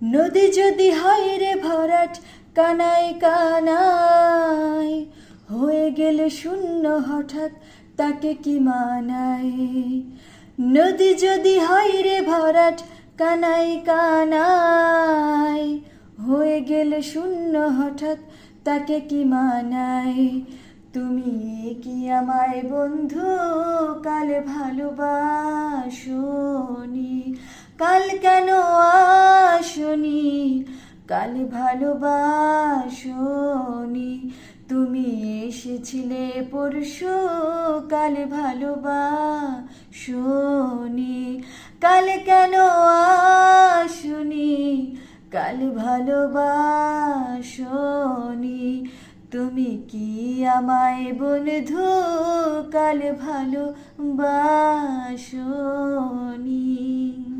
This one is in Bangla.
নদী যদি হয় রে ভরাট, কানায় কানায় হয়ে গেলে শূন্য হঠাৎ, তাকে কি মানায়? নদী যদি হয় রে ভরাট, কানায় কানায় হয়ে গেলে শূন্য হঠাৎ, তাকে কি মানায়? তুমি কি আমায় বন্ধু কাল ভালোবাসোনি? কাল কেন আসনি? কাল ভালোবাসোনি। তুমি এসেছিলে পরশু, কাল ভালোবাসোনি। কাল কেন আসনি? কাল ভালোবাসোনি। তুমি কি আমায় বন্ধু কাল ভালোবাসোনি?